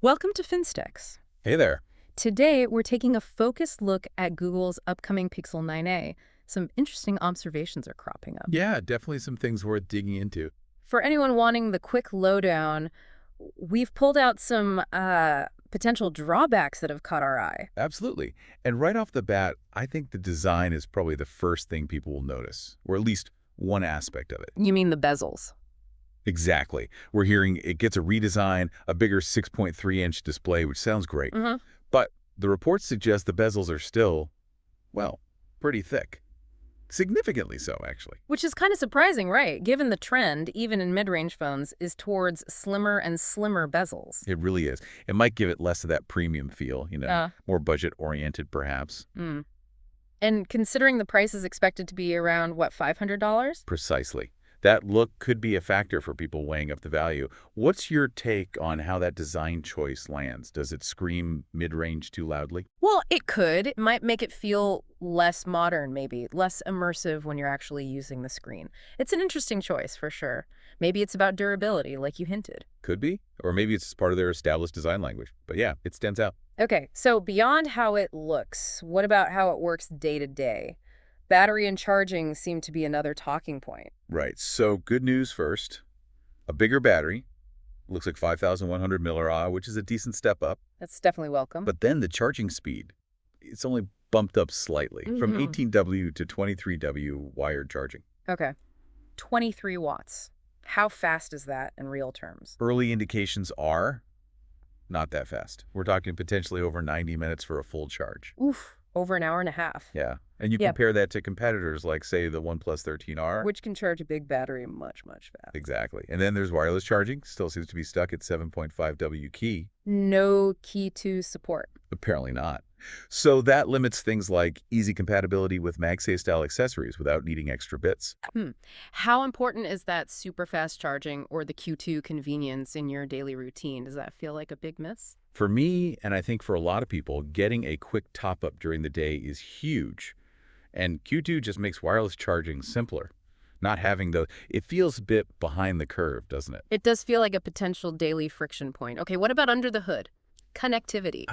Welcome to FinStecks. Hey there. Today, we're taking a focused look at Google's upcoming Pixel 9a. Some interesting observations are cropping up. Yeah, definitely some things worth digging into. For anyone wanting the quick lowdown, we've pulled out some potential drawbacks that have caught our eye. Absolutely. And right off the bat, I think the design is probably the first thing people will notice, or at least one aspect of it. You mean the bezels? Exactly. We're hearing it gets a redesign, a bigger 6.3-inch display, which sounds great. But the reports suggest the bezels are still, well, pretty thick. Significantly so, actually. Which is kind of surprising, right? Given the trend, even in mid-range phones, is towards slimmer and slimmer bezels. It really is. It might give it less of that premium feel, more budget-oriented, perhaps. And considering the price is expected to be around, what, $500? Precisely. That look could be a factor for people weighing up the value. What's your take on how that design choice lands? Does it scream mid-range too loudly? Well, it could. It might make it feel less modern, maybe, less immersive when you're actually using the screen. It's an interesting choice, for sure. Maybe it's about durability, like you hinted. Could be. Or maybe it's part of their established design language. But yeah, it stands out. Okay, so beyond how it looks, what about how it works day to day? Battery and charging seem to be another talking point. Right. So good news first. A bigger battery. Looks like 5,100 milliamp, which is a decent step up. That's definitely welcome. But then the charging speed, it's only bumped up slightly from 18W to 23W wired charging. Okay, 23 watts. How fast is that in real terms? Early indications are not that fast. We're talking potentially over 90 minutes for a full charge. Oof, over an hour and a half. Yeah. And you compare that to competitors like, say, the OnePlus 13R. Which can charge a big battery much, much faster. Exactly. And then there's wireless charging. Still seems to be stuck at 7.5W key. No key 2 support. Apparently not. So that limits things like easy compatibility with MagSafe-style accessories without needing extra bits. How important is that super fast charging or the Q2 convenience in your daily routine? Does that feel like a big miss? For me, and I think for a lot of people, getting a quick top-up during the day is huge. And Q2 just makes wireless charging simpler. Not having it feels a bit behind the curve, doesn't it? It does feel like a potential daily friction point. Okay, what about under the hood? Connectivity.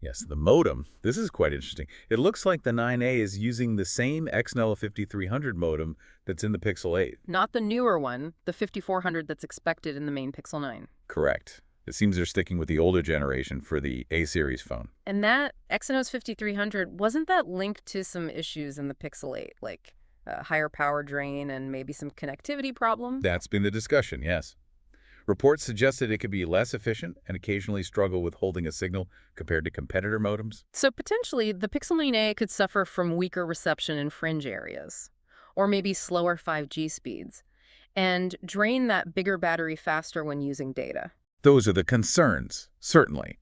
Yes, the modem. This is quite interesting. It looks like the 9A is using the same XNL 5300 modem that's in the Pixel 8. Not the newer one, the 5400 that's expected in the main Pixel 9. Correct. It seems they're sticking with the older generation for the A-series phone. And that Exynos 5300, wasn't that linked to some issues in the Pixel 8, like a higher power drain and maybe some connectivity problem? That's been the discussion, yes. Reports suggested it could be less efficient and occasionally struggle with holding a signal compared to competitor modems. So potentially, the Pixel 9a could suffer from weaker reception in fringe areas, or maybe slower 5G speeds, and drain that bigger battery faster when using data. Those are the concerns, certainly.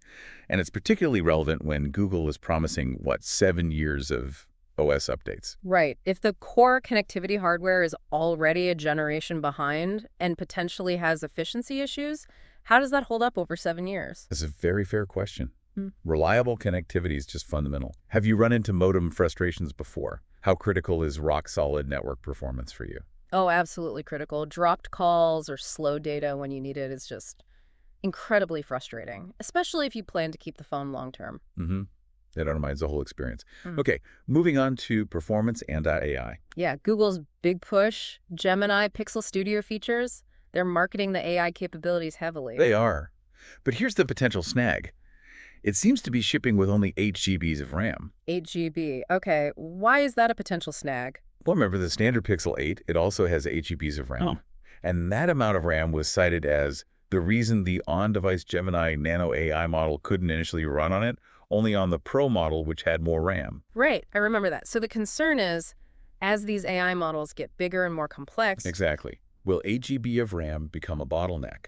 And it's particularly relevant when Google is promising, 7 years of OS updates. Right. If the core connectivity hardware is already a generation behind and potentially has efficiency issues, how does that hold up over 7 years? That's a very fair question. Reliable connectivity is just fundamental. Have you run into modem frustrations before? How critical is rock-solid network performance for you? Oh, absolutely critical. Dropped calls or slow data when you need it is just incredibly frustrating, especially if you plan to keep the phone long-term. That undermines the whole experience. Okay, moving on to performance and AI. Yeah, Google's big push, Gemini Pixel Studio features, they're marketing the AI capabilities heavily. They are. But here's the potential snag. It seems to be shipping with only 8 GBs of RAM. 8 GB. Okay, why is that a potential snag? Well, remember the standard Pixel 8, it also has 8 GBs of RAM. And that amount of RAM was cited as the reason the on-device Gemini Nano AI model couldn't initially run on it, only on the Pro model, which had more RAM. Right, I remember that. So the concern is, as these AI models get bigger and more complex... Exactly. Will 8 GB of RAM become a bottleneck?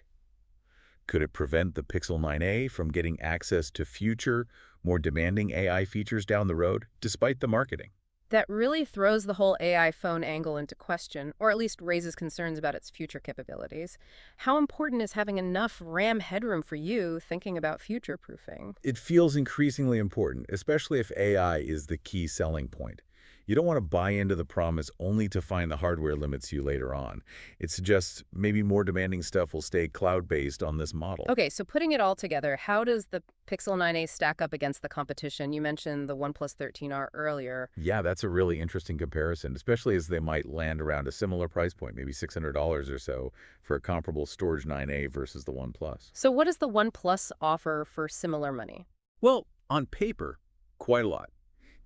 Could it prevent the Pixel 9a from getting access to future, more demanding AI features down the road, despite the marketing? That really throws the whole AI phone angle into question, or at least raises concerns about its future capabilities. How important is having enough RAM headroom for you thinking about future-proofing? It feels increasingly important, especially if AI is the key selling point. You don't want to buy into the promise only to find the hardware limits you later on. It suggests maybe more demanding stuff will stay cloud-based on this model. Okay, so putting it all together, how does the Pixel 9a stack up against the competition? You mentioned the OnePlus 13R earlier. Yeah, that's a really interesting comparison, especially as they might land around a similar price point, maybe $600 or so, for a comparable storage 9A versus the OnePlus. So what does the OnePlus offer for similar money? Well, on paper, quite a lot.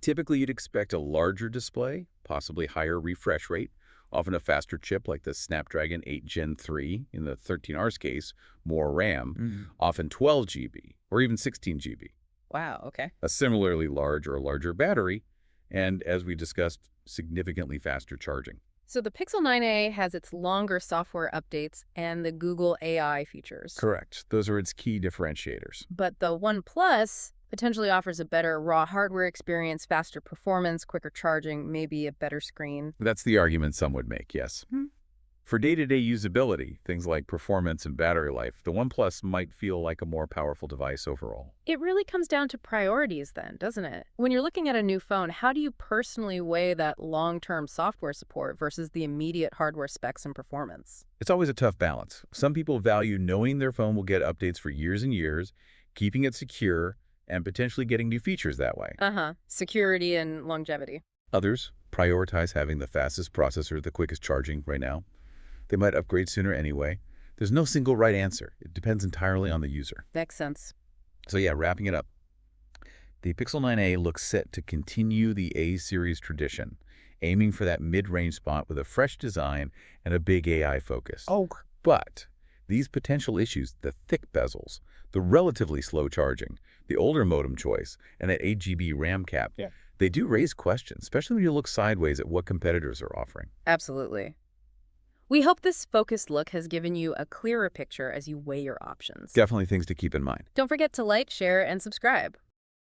Typically, you'd expect a larger display, possibly higher refresh rate, often a faster chip like the Snapdragon 8 Gen 3 in the 13R's case, more RAM, often 12 GB or even 16 GB. Wow, okay. A similarly large or larger battery, and as we discussed, significantly faster charging. So the Pixel 9a has its longer software updates and the Google AI features. Correct. Those are its key differentiators. But the OnePlus potentially offers a better raw hardware experience, faster performance, quicker charging, maybe a better screen. That's the argument some would make, yes. For day-to-day usability, things like performance and battery life, the OnePlus might feel like a more powerful device overall. It really comes down to priorities then, doesn't it? When you're looking at a new phone, how do you personally weigh that long-term software support versus the immediate hardware specs and performance? It's always a tough balance. Some people value knowing their phone will get updates for years and years, keeping it secure, and potentially getting new features that way. Security and longevity. Others prioritize having the fastest processor, the quickest charging right now. They might upgrade sooner anyway. There's no single right answer. It depends entirely on the user. Makes sense. So yeah, wrapping it up. The Pixel 9a looks set to continue the A-series tradition, aiming for that mid-range spot with a fresh design and a big AI focus. But these potential issues, the thick bezels, the relatively slow charging, the older modem choice, and that 8 GB RAM cap, they do raise questions, especially when you look sideways at what competitors are offering. Absolutely. We hope this focused look has given you a clearer picture as you weigh your options. Definitely things to keep in mind. Don't forget to like, share, and subscribe.